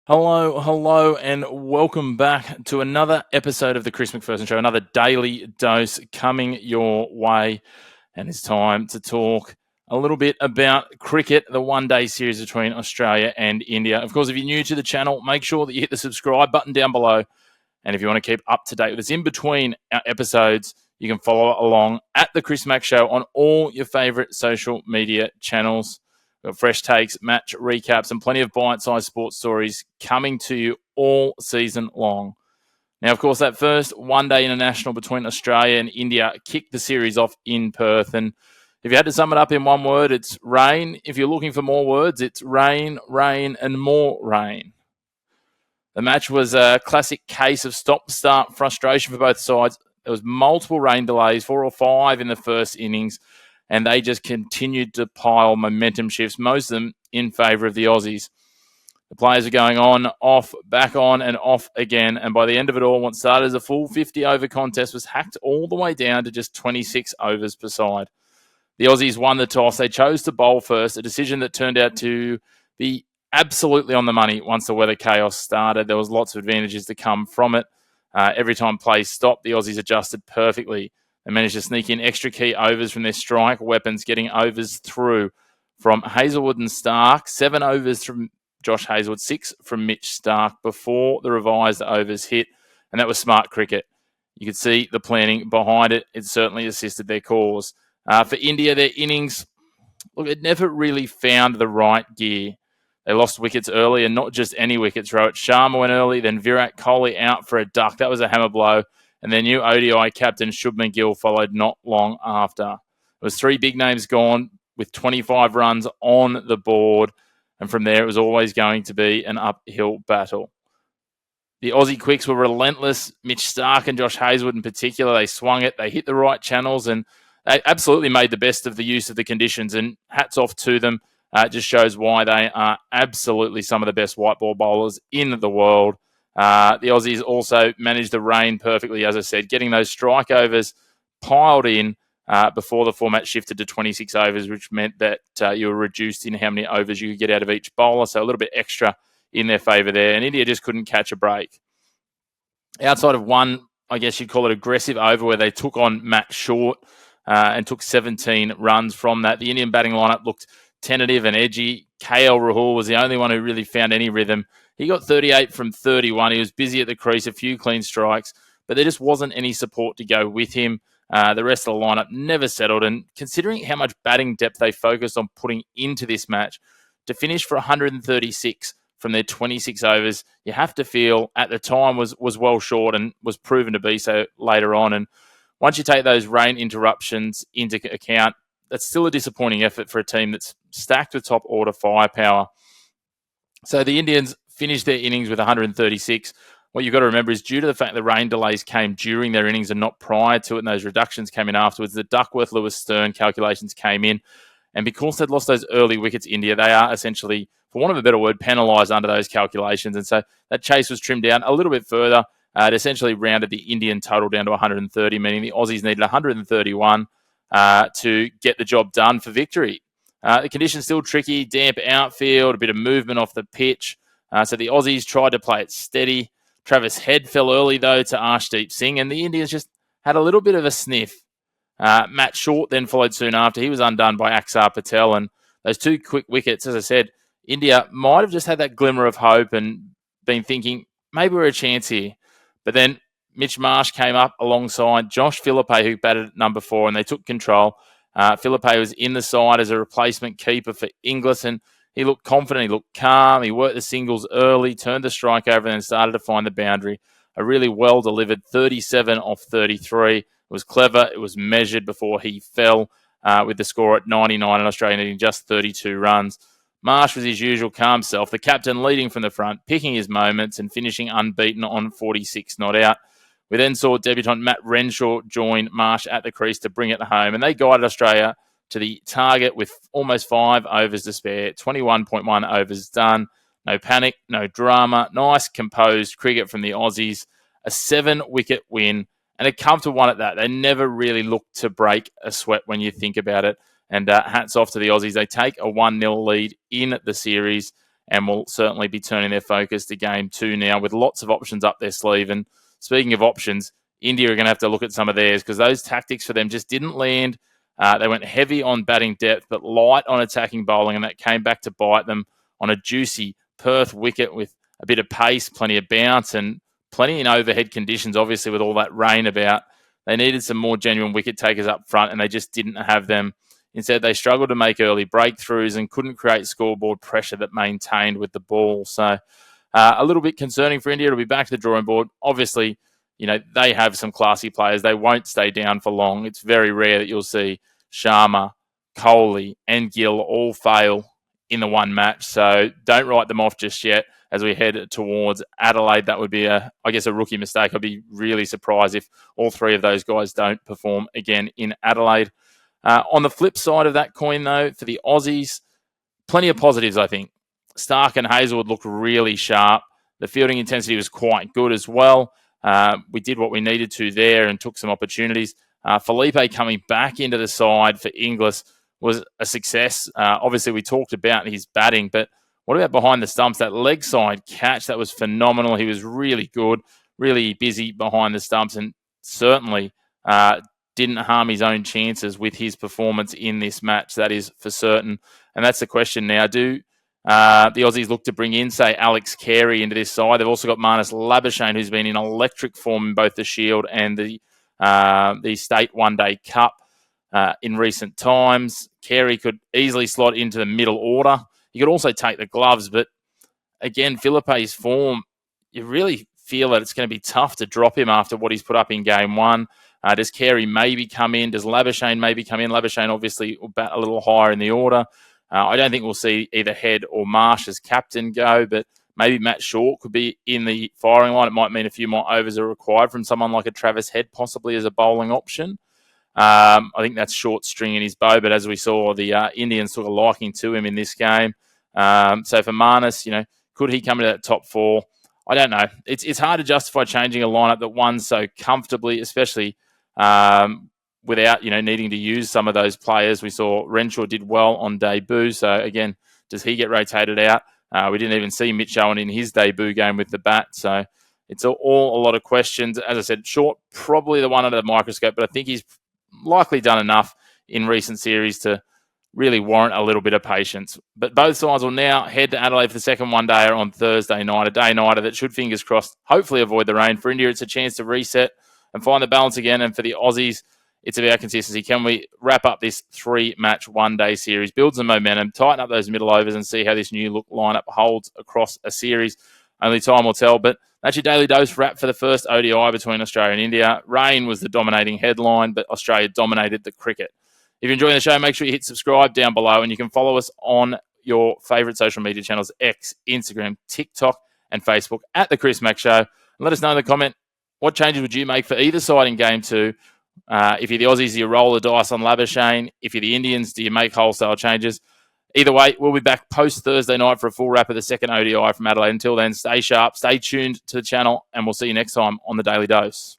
Hello, and welcome back to another episode of the Chris McPherson Show, another daily dose coming your way. And it's time to talk a little bit about cricket, the one-day series between Australia and India. Of course, if you're new to the channel, make sure that you hit the subscribe button down below. And if you want to keep up to date with us in between our episodes, you can follow along at the Chris Mack Show on all your favorite social media channels. We've got fresh takes, match recaps, and plenty of bite-sized sports stories coming to you all season long. Now, of course, that first one-day international between Australia and India kicked the series off in Perth. And if you had to sum it up in one word, it's rain. If you're looking for more words, it's rain, rain, and more rain. The match was a classic case of stop-start frustration for both sides. There was multiple rain delays, 4 or 5 in the first innings, and they just continued to pile momentum shifts, most of them in favour of the Aussies. The players are going on, off, back on, and off again, and by the end of it all, what started as a full 50-over contest was hacked all the way down to just 26 overs per side. The Aussies won the toss. They chose to bowl first, a decision that turned out to be absolutely on the money once the weather chaos started. There was lots of advantages to come from it. Every time plays stopped, the Aussies adjusted perfectly. They managed to sneak in extra key overs from their strike weapons, getting overs through from Hazlewood and Stark, 7 overs from Josh Hazlewood, 6 from Mitch Stark before the revised overs hit, and that was smart cricket. You could see the planning behind it. It certainly assisted their cause. For India, their innings, look, it never really found the right gear. They lost wickets early, and not just any wickets, Rohit Sharma went early, then Virat Kohli out for a duck. That was a hammer blow. And their new ODI captain, Shubman Gill, followed not long after. It was 3 big names gone with 25 runs on the board. And from there, it was always going to be an uphill battle. The Aussie quicks were relentless. Mitch Stark and Josh Hazlewood in particular, they swung it. They hit the right channels, and they absolutely made the best of the use of the conditions. And hats off to them. It just shows why they are absolutely some of the best white ball bowlers in the world. The Aussies also managed the rain perfectly, as I said, getting those strike overs piled in before the format shifted to 26 overs, which meant that you were reduced in how many overs you could get out of each bowler, so a little bit extra in their favour there. And India just couldn't catch a break. Outside of one, I guess you'd call it aggressive over where they took on Matt Short and took 17 runs from that, the Indian batting lineup looked tentative and edgy. KL Rahul was the only one who really found any rhythm. He got 38 from 31. He was busy at the crease, a few clean strikes, but there just wasn't any support to go with him. The rest of the lineup never settled, and considering how much batting depth they focused on putting into this match, to finish for 136 from their 26 overs, you have to feel at the time was well short and was proven to be so later on. And once you take those rain interruptions into account, that's still a disappointing effort for a team that's stacked with top order firepower. So the Indians finished their innings with 136. What you've got to remember is due to the fact the rain delays came during their innings and not prior to it, and those reductions came in afterwards, the Duckworth, Lewis, Stern calculations came in. And because they'd lost those early wickets, India, they are essentially, for want of a better word, penalised under those calculations. And so that chase was trimmed down a little bit further. It essentially rounded the Indian total down to 130, meaning the Aussies needed 131 to get the job done for victory. The conditions still tricky, damp outfield, a bit of movement off the pitch. So the Aussies tried to play it steady. Travis Head fell early, though, to Arshdeep Singh, and the Indians just had a little bit of a sniff. Matt Short then followed soon after. He was undone by Axar Patel, and those 2 quick wickets, as I said, India might have just had that glimmer of hope and been thinking, maybe we're a chance here. But then Mitch Marsh came up alongside Josh Philippe, who batted at number 4, and they took control. Philippe was in the side as a replacement keeper for Inglis, and he looked confident, he looked calm, he worked the singles early, turned the strike over, and then started to find the boundary. A really well-delivered 37 off 33. It was clever, it was measured before he fell with the score at 99 and Australia needing just 32 runs. Marsh was his usual calm self, the captain leading from the front, picking his moments and finishing unbeaten on 46 not out. We then saw debutant Matt Renshaw join Marsh at the crease to bring it home, and they guided Australia to the target with almost 5 overs to spare, 21.1 overs done. No panic, no drama, nice composed cricket from the Aussies, a 7-wicket win, and a comfortable one at that. They never really looked to break a sweat when you think about it. And hats off to the Aussies. They take a 1-0 lead in the series. and will certainly be turning their focus to game 2 now with lots of options up their sleeve. And speaking of options, India are going to have to look at some of theirs because those tactics for them just didn't land. They went heavy on batting depth, but light on attacking bowling, and that came back to bite them on a juicy Perth wicket with a bit of pace, plenty of bounce, and plenty in overhead conditions, obviously, with all that rain about. They needed some more genuine wicket takers up front, and they just didn't have them. Instead, they struggled to make early breakthroughs and couldn't create scoreboard pressure that maintained with the ball. So a little bit concerning for India to be back to the drawing board. Obviously, they have some classy players. They won't stay down for long. It's very rare that you'll see Sharma, Kohli, and Gill all fail in the one match. So don't write them off just yet as we head towards Adelaide. That would be, a rookie mistake. I'd be really surprised if all three of those guys don't perform again in Adelaide. On the flip side of that coin, though, for the Aussies, plenty of positives, I think. Stark and Hazelwood looked really sharp. The fielding intensity was quite good as well. We did what we needed to there and took some opportunities. Felipe coming back into the side for Inglis was a success. Obviously, we talked about his batting, but what about behind the stumps? That leg side catch, that was phenomenal. He was really good, really busy behind the stumps, and certainly didn't harm his own chances with his performance in this match. That is for certain. And that's the question now. Do the Aussies look to bring in, say, Alex Carey into this side? They've also got Marnus Labuschagne, who's been in electric form in both the Shield and the State One Day Cup in recent times. Carey could easily slot into the middle order. He could also take the gloves, but again, Felipe's form, you really feel that it's going to be tough to drop him after what he's put up in game 1. Does Carey maybe come in? Does Labuschagne maybe come in? Labuschagne obviously will bat a little higher in the order. I don't think we'll see either Head or Marsh as captain go, but maybe Matt Short could be in the firing line. It might mean a few more overs are required from someone like a Travis Head, possibly as a bowling option. I think that's Short string in his bow, but as we saw, the Indians took a liking to him in this game. So for Marnus, could he come into that top 4? I don't know. It's hard to justify changing a lineup that won so comfortably, especially without needing to use some of those players. We saw Renshaw did well on debut. So again, does he get rotated out? We didn't even see Mitch Owen in his debut game with the bat. So it's all a lot of questions. As I said, Short probably the one under the microscope, but I think he's likely done enough in recent series to really warrant a little bit of patience. But both sides will now head to Adelaide for the second one-dayer on Thursday night, a day-nighter that should, fingers crossed, hopefully avoid the rain. For India, it's a chance to reset and find the balance again. And for the Aussies, it's about consistency. Can we wrap up this 3-match one-day series, build some momentum, tighten up those middle overs and see how this new look lineup holds across a series? Only time will tell. But that's your daily dose wrap for the first ODI between Australia and India. Rain was the dominating headline, but Australia dominated the cricket. If you're enjoying the show, make sure you hit subscribe down below, and you can follow us on your favourite social media channels, X, Instagram, TikTok, and Facebook at The Chris Mack Show. And let us know in the comment, what changes would you make for either side in Game 2? If you're the Aussies, do you roll the dice on Labuschagne? If you're the Indians, do you make wholesale changes? Either way, we'll be back post-Thursday night for a full wrap of the second ODI from Adelaide. Until then, stay sharp, stay tuned to the channel, and we'll see you next time on The Daily Dose.